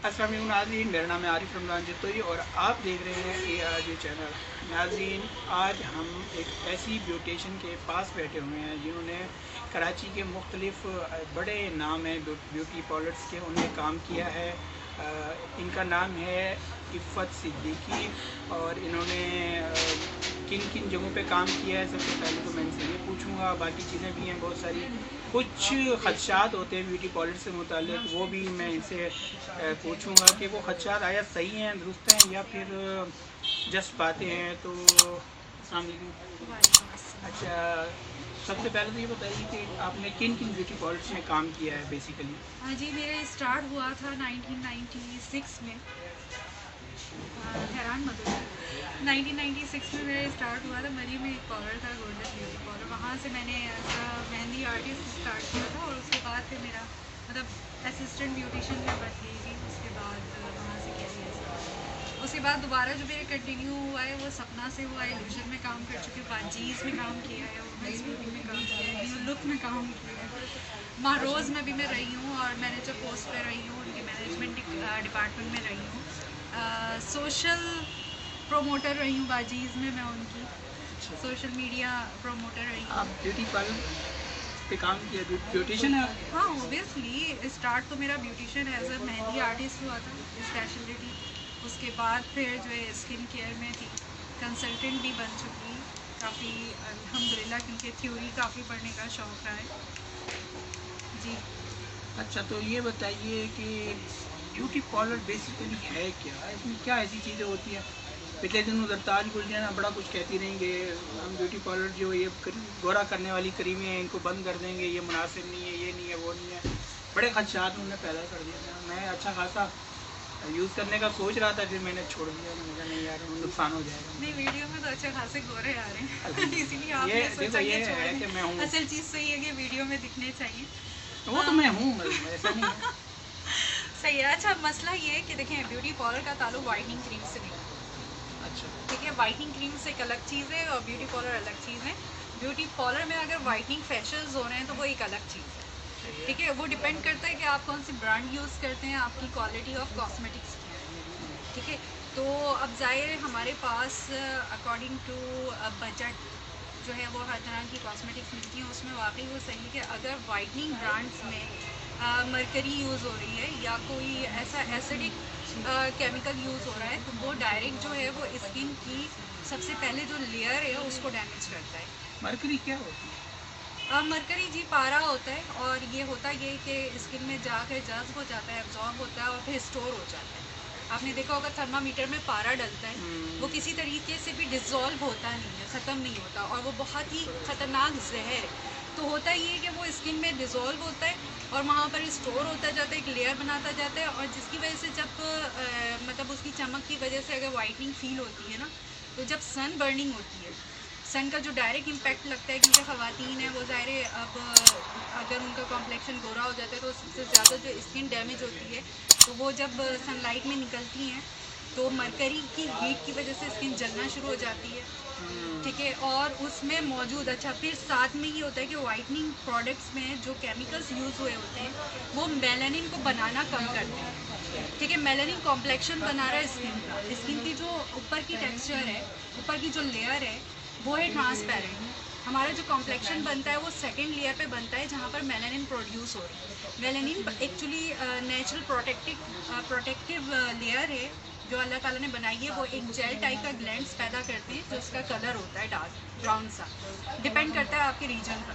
अस्सलाम वालेकुम नाज़रीन, मेरा नाम है आरिफ रमज़ान जतोई और आप देख रहे हैं ARJ चैनल। नाज़रीन, आज हम एक ऐसी ब्यूटिशियन के पास बैठे हुए हैं जिन्होंने कराची के मुख्तलिफ बड़े नाम हैं ब्यूटी पार्लर्स के, उन्होंने काम किया है। इनका नाम है इफ़त सिद्दीकी और इन्होंने किन किन जगहों पे काम किया है सबसे पहले तो मैं इनसे ये पूछूंगा। बाकी चीज़ें भी हैं बहुत सारी, कुछ खदशात होते हैं ब्यूटी पार्लर से मुतालिक, वो भी मैं इनसे पूछूंगा कि वो खदशात आया सही हैं, दुरुस्त हैं या फिर जस्ट बातें हैं। तो अस्सलाम वालेकुम। अच्छा, सबसे पहले तो ये बताइए कि आपने किन किन ब्यूटी पार्लर्स में काम किया है बेसिकली। हाँ जी, मेरा स्टार्ट हुआ था 1996 में। हैरान मत हो, 1996 में मेरा स्टार्ट हुआ था। मरी में एक पार्लर था, गोल्डन ब्यूटी पार्लर। वहाँ से मैंने as a mehndi artist start किया था और उसके बाद फिर मेरा मतलब असिस्टेंट ब्यूटिशियन में बढ़ गई थी। उसके बाद वहाँ से कैरियर, उसके बाद दोबारा जो मेरा कंटिन्यू हुआ है वो सपना से हुआ है। इल्यूशन में काम कर चुकी हूँ, बाजीज़ में काम किया है, वुमेंस ब्यूटी में काम किया है, न्यू लुक में काम किया है, महारोज़ में भी मैं रही हूँ और मैनेजर पोस्ट पर रही हूँ, उनके मैनेजमेंट डिपार्टमेंट में रही हूँ। सोशल प्रोमोटर रही हूँ बाजीज़ में, मैं उनकी सोशल मीडिया प्रोमोटर रही हूँ। आप ब्यूटी पार्लर पे काम किया, ब्यूटिशियन है आप? हाँ, ओबियसली स्टार्ट तो मेरा beautician as a mehndi artist हुआ था, स्पेशलिटी। उसके बाद फिर जो है स्किन केयर में थी, कंसल्टेंट भी बन चुकी काफ़ी अल्हम्दुलिल्लाह, क्योंकि थ्योरी काफ़ी पढ़ने का शौक़ रहा है जी। अच्छा, तो ये बताइए कि ब्यूटी पार्लर बेसिकली है क्या, इसमें क्या ऐसी चीज़ें होती हैं? पिछले दिन उधर ताज गुलजना बड़ा कुछ कहती रहेंगे, हम ब्यूटी पार्लर जो ये गोरा करने वाली क्रीमें हैं इनको बंद कर देंगे, ये मुनासिब नहीं है, ये नहीं है, वो नहीं है। बड़े खदशात उन्होंने पैदा कर दिया। मैं अच्छा खासा यूज़ करने का सोच रहा था, फिर मैंने छोड़ दिया। मुझे नहीं यार, नुकसान हो जाएगा। नहीं, वीडियो में तो अच्छे खासे गोरे आ रहे हैं इसीलिए आपने ये सोचा ये कि है कि मैं हूँ, असल चीज़ सही है कि वीडियो में दिखने चाहिए। वो तो मैं हूँ, ऐसा नहीं है। सही है। अच्छा, मसला ये है कि देखें, ब्यूटी पार्लर का ताल्लुक वाइटनिंग क्रीम से नहीं। अच्छा, ठीक है, वाइटनिंग क्रीम से एक अलग चीज़ है और ब्यूटी पार्लर अलग चीज़ है। ब्यूटी पार्लर में अगर वाइटनिंग फेशियल्स हो रहे हैं तो वो एक अलग चीज़ है। ठीक है, वो डिपेंड करता है कि आप कौन सी ब्रांड यूज़ करते हैं, आपकी क्वालिटी ऑफ कॉस्मेटिक्स क्या है। ठीक है, तो अब ज़ाहिर है हमारे पास अकॉर्डिंग टू बजट जो है वो हर तरह की कॉस्मेटिक्स मिलती हैं। उसमें वाकई वो सही है कि अगर वाइटनिंग ब्रांड्स में मरकरी यूज़ हो रही है या कोई ऐसा एसिडिक केमिकल यूज़ हो रहा है, तो वो डायरेक्ट जो है वो स्किन की सबसे पहले जो लेयर है उसको डैमेज करता है। मरकरी क्या होती है? मरकरी जी पारा होता है और ये होता ये कि स्किन में जाकर जज्ब हो जाता है, एब्जॉर्ब होता है और फिर स्टोर हो जाता है। आपने देखा होगा थर्मामीटर में पारा डलता है, वो किसी तरीके से भी डिज़ोल्व होता नहीं है, ख़त्म नहीं होता और वो बहुत ही ख़तरनाक जहर है। तो होता ये है कि वो स्किन में डिज़ोल्व होता है और वहाँ पर स्टोर होता जाता है, एक लेयर बनाता जाता है और जिसकी वजह से जब मतलब उसकी चमक की वजह से अगर वाइटनिंग फील होती है ना, तो जब सन बर्निंग होती है, सन का जो डायरेक्ट इम्पैक्ट लगता है, क्योंकि ख़वातीन है वो ज़ाहिर है अब अगर उनका कॉम्प्लेक्शन गोरा हो जाता है तो सबसे ज़्यादा जो स्किन डैमेज होती है, तो वो जब सनलाइट में निकलती हैं तो मरकरी की हीट की वजह से स्किन जलना शुरू हो जाती है। ठीक है, और उसमें मौजूद अच्छा फिर साथ में ये होता है कि वाइटनिंग प्रोडक्ट्स में जो केमिकल्स यूज़ हुए होते हैं वो मेलानिन को बनाना कम करते हैं। ठीक है, मेलानिन कॉम्प्लेक्शन बना रहा है स्किन का। स्किन की जो ऊपर की टेक्सचर है, ऊपर की जो लेयर है वो है ट्रांसपेरेंट। हमारा जो कॉम्प्लेक्शन बनता है वो सेकेंड लेयर पे बनता है जहाँ पर मेलानिन प्रोड्यूस हो रही है। Melanin actually natural protective layer है जो अल्लाह ताला ने बनाई है। वो एक जेल टाइप का ग्लैंड्स पैदा करते हैं जो उसका कलर होता है डार्क ब्राउन सा, डिपेंड करता है आपके रीजन पर।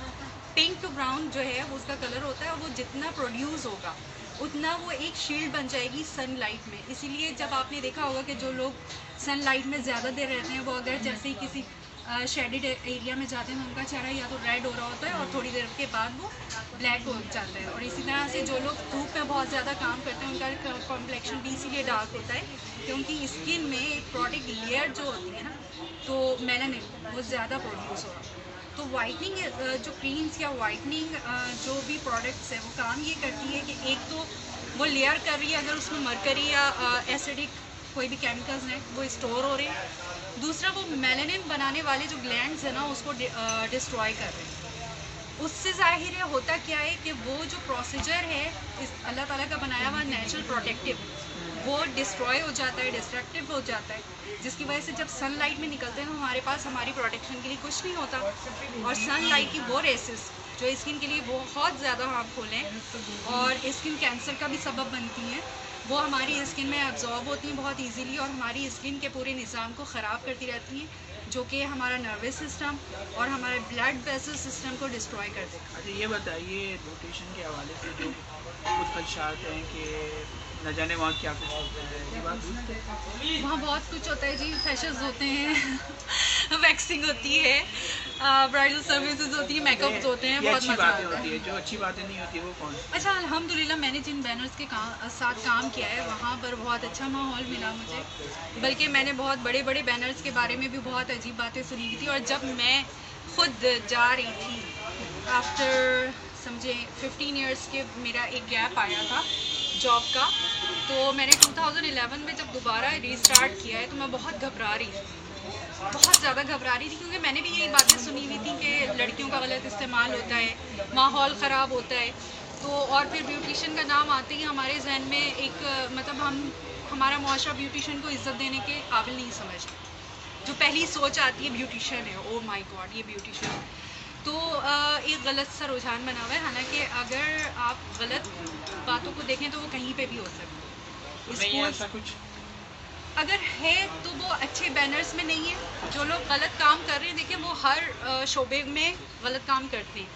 पिंक टू ब्राउन जो है वो उसका कलर होता है और वो जितना प्रोड्यूस होगा उतना वो एक शील्ड बन जाएगी सनलाइट में। इसीलिए जब आपने देखा होगा कि जो लोग सनलाइट में ज़्यादा देर रहते हैं वो अगर जैसे ही किसी शेडेड एरिया में जाते हैं तो उनका चेहरा या तो रेड हो रहा होता है और थोड़ी देर के बाद वो ब्लैक हो जाता है। और इसी तरह से जो लोग धूप में बहुत ज़्यादा काम करते हैं उनका कॉम्प्लेक्शन भी इसीलिए डार्क होता है, क्योंकि स्किन में एक प्रोडक्ट लेयर जो होती है ना, तो मेलानिन वो ज़्यादा प्रोड्यूस हो रहा है। तो वाइटनिंग जो क्रीम्स या वाइटनिंग जो भी प्रोडक्ट्स है वो काम ये करती है कि एक तो वो लेयर कर रही है, अगर उसमें मरकरी या एसिडिक कोई भी केमिकल्स हैं वो स्टोर हो रहे हैं। दूसरा, वो मेलानिन बनाने वाले जो ग्लैंड्स हैं ना उसको डिस्ट्रॉय कर रहे हैं। उससे ज़ाहिर है होता क्या है कि वो जो प्रोसीजर है इस अल्लाह ताला का बनाया हुआ नेचुरल प्रोटेक्टिव, वो डिस्ट्रॉय हो जाता है, डिस्ट्रक्टिव हो जाता है, जिसकी वजह से जब सनलाइट में निकलते हैं तो हमारे पास हमारी प्रोटेक्शन के लिए कुछ नहीं होता। और सनलाइट की वो रेसेस जो स्किन के लिए बहुत ज़्यादा हार्मफुल हैं और स्किन कैंसर का भी सबब बनती हैं, वो हमारी स्किन में एब्जॉर्ब होती हैं बहुत इजीली और हमारी स्किन के पूरे निज़ाम को ख़राब करती रहती हैं, जो कि हमारा नर्वस सिस्टम और हमारे ब्लड वेसल सिस्टम को डिस्ट्रॉय कर देगा। अच्छा ये बताइए, ब्यूटिशियन के हवाले से जो कुछ खदशात हैं कि न जाने वहाँ क्या कुछ होता है, ये बात दुरुस्त है? वहाँ बहुत कुछ होता है जी, फेशियल्स होते हैं वैक्सिंग होती है, ब्राइडल सर्विसेज होती है, मेकअप होते हैं, बहुत अच्छी मजा बातें आता होती है। है, जो अच्छी बातें नहीं होती वो कौन सी? अच्छा, अल्हम्दुलिल्लाह मैंने जिन बैनर्स के साथ काम किया है वहाँ पर बहुत अच्छा माहौल मिला मुझे, बल्कि मैंने बहुत बड़े बड़े बैनर्स के बारे में भी बहुत अजीब बातें सुनी हुई थी। और जब मैं खुद जा रही थी आफ्टर समझे 15 इयर्स के, मेरा एक गैप आया था जॉब का, तो मैंने 2011 में जब दोबारा रिस्टार्ट किया है तो मैं बहुत घबरा रही थी, बहुत ज़्यादा घबरा रही थी, क्योंकि मैंने भी यही बातें सुनी हुई थी कि लड़कियों का गलत इस्तेमाल होता है, माहौल ख़राब होता है। तो और फिर ब्यूटिशियन का नाम आते ही हमारे जहन में एक मतलब हमारा मुआशरा ब्यूटिशियन को इज़्ज़त देने के काबिल नहीं समझता। जो पहली सोच आती है ब्यूटिशियन है, ओ माय गॉड ये ब्यूटिशियन। तो एक गलत सा रुझान बना हुआ है, हालांकि अगर आप गलत बातों को देखें तो वो कहीं पे भी हो सकती है। नहीं है ऐसा कुछ? अगर है तो वो अच्छे बैनर्स में नहीं है। जो लोग गलत काम कर रहे हैं, देखिए वो हर शोबे में गलत काम करते हैं,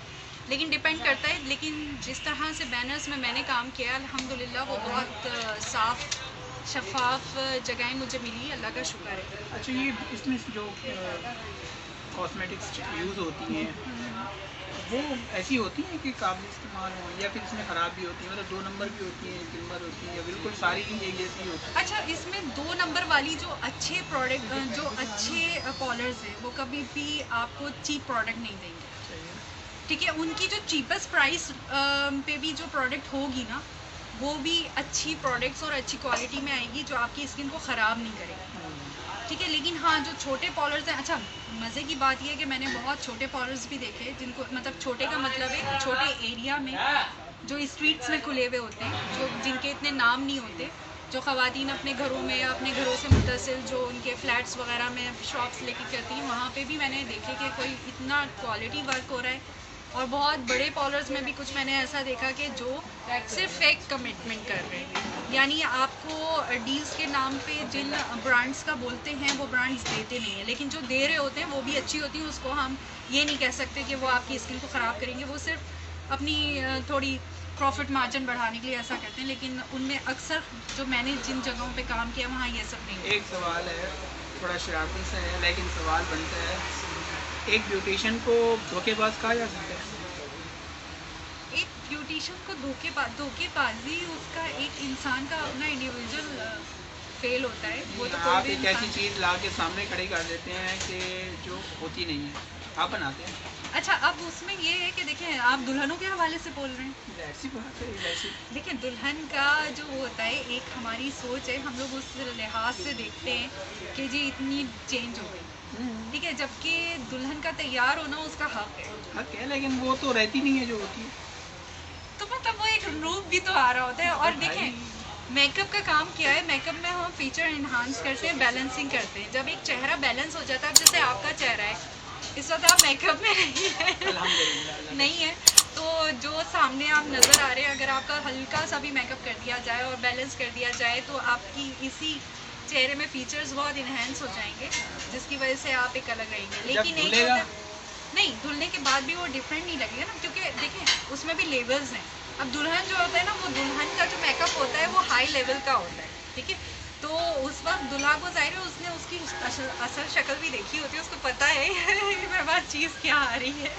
लेकिन डिपेंड करता है। लेकिन जिस तरह से बैनर्स में मैंने काम किया अल्हम्दुलिल्लाह वो बहुत साफ़ शफाफ जगहें मुझे मिली, अल्लाह का शुक्र है। अच्छा ये इसमें जो कॉस्मेटिक्स यूज़ होती हैं वो ऐसी होती हैं कि काबिल इस्तेमाल हो, या फिर इसमें ख़राब भी होती है, मतलब 2 नंबर भी होती है, 1 नंबर होती है, या बिल्कुल सारी ही एक जैसी होती है? अच्छा, इसमें 2 नंबर वाली जो अच्छे प्रोडक्ट जो अच्छे पॉलर्स हैं वो कभी भी आपको चीप प्रोडक्ट नहीं देंगे, ठीक है। उनकी जो चीपेस्ट प्राइस पे भी जो प्रोडक्ट होगी ना, वो भी अच्छी प्रोडक्ट्स और अच्छी क्वालिटी में आएगी, जो आपकी स्किन को ख़राब नहीं करेगी, ठीक है। लेकिन हाँ, जो छोटे पॉलर्स हैं, अच्छा मज़े की बात यह है कि मैंने बहुत छोटे पॉलर्स भी देखे, जिनको मतलब छोटे का मतलब है छोटे एरिया में जो स्ट्रीट्स में खुले हुए होते हैं, जो जिनके इतने नाम नहीं होते, जो ख़वातीन अपने घरों में या अपने घरों से मुतसिल जो उनके फ्लैट्स वगैरह में शॉप्स लेके करती हैं, वहाँ पे भी मैंने देखे कि कोई इतना क्वालिटी वर्क हो रहा है। और बहुत बड़े पॉलर्स में भी कुछ मैंने ऐसा देखा कि जो सिर्फ फेक कमिटमेंट कर रहे हैं, यानी आपको डील्स के नाम पे जिन ब्रांड्स का बोलते हैं वो ब्रांड्स देते नहीं हैं, लेकिन जो दे रहे होते हैं वो भी अच्छी होती हैं। उसको हम ये नहीं कह सकते कि वो आपकी स्किन को ख़राब करेंगे, वो सिर्फ अपनी थोड़ी प्रॉफिट मार्जिन बढ़ाने के लिए ऐसा करते हैं। लेकिन उनमें अक्सर जो मैंने जिन जगहों पे काम किया वहाँ ये सब नहीं। एक सवाल है, थोड़ा शरारती सा है, लेकिन सवाल बनता है, एक ब्यूटिशियन को धोखेबाज कहा जा सकता है? एक ब्यूटिशियन को धोखेबाजी उसका एक इंसान का अपना इंडिविजुअल फेल होता है। वो तो आप एक ऐसी चीज़ ला के सामने खड़ी कर देते हैं कि जो होती नहीं है, आप बनाते हैं। अच्छा, अब उसमें ये है कि देखिए आप दुल्हनों के हवाले से बोल रहे हैं, ऐसी बात है वैसी। देखिए दुल्हन का जो होता है एक हमारी सोच है, हम लोग उस लिहाज से देखते हैं कि जी इतनी चेंज हो गई, ठीक है, जबकि दुल्हन का तैयार होना उसका हक है, लेकिन वो तो रहती नहीं है जो होती है। तो मतलब वो एक रूप भी तो आ रहा होता है। और देखें, मेकअप का काम किया है, मेकअप में हम फीचर इन्हांस करते हैं, बैलेंसिंग करते हैं। जब एक चेहरा बैलेंस हो जाता है, अब जैसे आपका चेहरा है इस वक्त आप मेकअप में नहीं है, तो जो सामने आप नज़र आ रहे हैं, अगर आपका हल्का सा भी मेकअप कर दिया जाए और बैलेंस कर दिया जाए तो आपकी इसी चेहरे में फीचर्स बहुत इन्हेंस हो जाएंगे, जिसकी वजह से आप एक अलग रहेंगे। लेकिन नहीं, धुलने के बाद भी वो डिफरेंट नहीं लगेगा ना, क्योंकि देखिए उसमें भी लेवल्स हैं। अब दुल्हन जो होता है ना, वो दुल्हन का जो मेकअप होता है वो हाई लेवल का होता है, ठीक है। तो उस वक्त दुल्हा को ज़ाहिर है उसने उसकी असल शक्ल भी देखी होती है, उसको पता है कि मेरे पास चीज़ क्या आ रही है।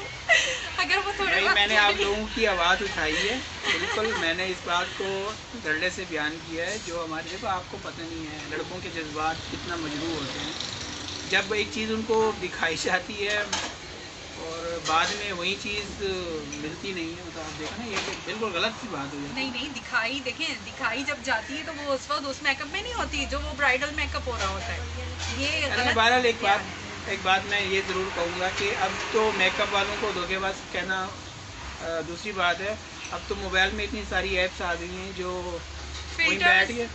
अगर वो थोड़े मैंने आप लोगों की आवाज़ उठाई है, बिल्कुल मैंने इस बात को धड़ल्ले से बयान किया है। जो हमारे, देखो आपको पता नहीं है लड़कों के जज्बात कितना मजबूर होते हैं। जब एक चीज़ उनको दिखाई जाती है और बाद में वही चीज़ मिलती नहीं है, तो आप देखो ना, ये बिल्कुल गलत सी बात हो जाती है। नहीं, दिखाई जब जाती है तो वो उस वक्त उस मेकअप में नहीं होती जो वो ब्राइडल मेकअप हो रहा होता है। ये बहरहाल एक बात मैं ये ज़रूर कहूँगा कि अब तो मेकअप वालों को धोखेबाज कहना दूसरी बात है। अब तो मोबाइल में इतनी सारी ऐप्स आ गई हैं जो वहीं बैठ के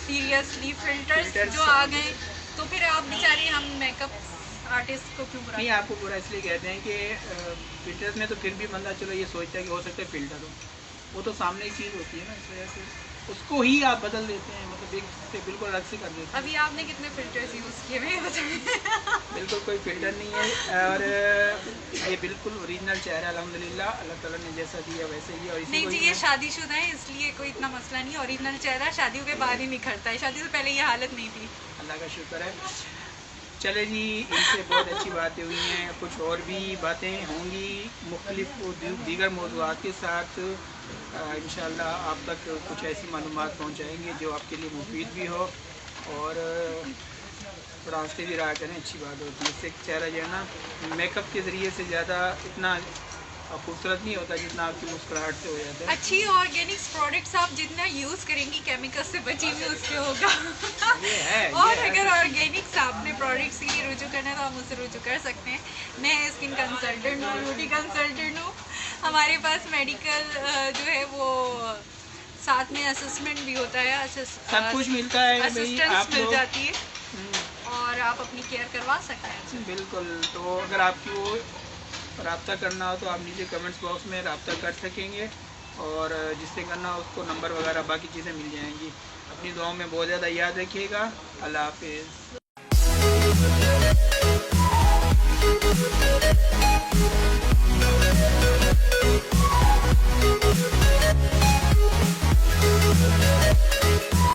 सीरियसली फिल्टर्स जो आ गए तो फिर आप बेचारे हम मेकअप आर्टिस्ट को क्यों बुरा? नहीं, आपको बुरा इसलिए कहते हैं कि फिल्टर्स में तो फिर भी बंदा चलो ये सोचता है कि हो सकता है फ़िल्टर हो, वो तो सामने एक चीज़ होती है ना, इस वजह से उसको ही आप बदल देते हैं, मतलब एक से बिल्कुल अलग से कर देते हैं। अभी आपने कितने फिल्टर्स यूज़ किए हुए? बिल्कुल कोई फ़िल्टर नहीं है, और ये बिल्कुल ओरिजिनल चेहरा अल्हम्दुलिल्लाह, अल्लाह ताला ने जैसा दिया वैसे ही। और इसी नहीं को जी, ये शादीशुदा है इसलिए कोई इतना मसला नहीं। ओरिजिनल चेहरा शादियों के बाद ही निखरता है, शादी से पहले ये हालत नहीं थी। अल्लाह का शुक्र है। चले जी, इनसे बहुत अच्छी बातें हुई हैं, कुछ और भी बातें होंगी मुख्तलिफ दीगर मौज़ूआत के साथ। इंशाअल्लाह आप तक कुछ ऐसी मालूमात पहुँचाएँगे जो आपके लिए मुफीद भी हो, और थोड़ा हंसते भी रहा करें, अच्छी बात होती है। इससे चेहरा जो है ना मेकअप के ज़रिए से ज़्यादा इतना खूबसूरत नहीं होता जितना आपकी मुस्कुराहट से हो जाता है। अच्छी ऑर्गेनिक प्रोडक्ट्स आप जितना यूज़ करेंगी केमिकल से बची हुई उससे होगा। और अगर ऑर्गेनिक आपने प्रोडक्ट्स के लिए रुजू करना है तो आप मुझसे रुजू कर सकते हैं। मैं स्किन कंसल्टेंट हूँ, ब्यूटी कंसल्टेंट हूँ। हमारे पास मेडिकल जो है वो साथ में असेसमेंट भी होता है, सब कुछ मिलता है, असिस्टेंस मिल जाती है और आप अपनी केयर करवा सकते हैं। बिल्कुल। तो अगर आपको रब्ता करना हो तो आप नीचे कमेंट्स बॉक्स में रब्ता कर सकेंगे, और जिससे करना हो उसको नंबर वगैरह बाकी चीज़ें मिल जाएंगी। अपनी दुआओं में बहुत ज़्यादा याद रखिएगा। अल्लाह हाफिज़।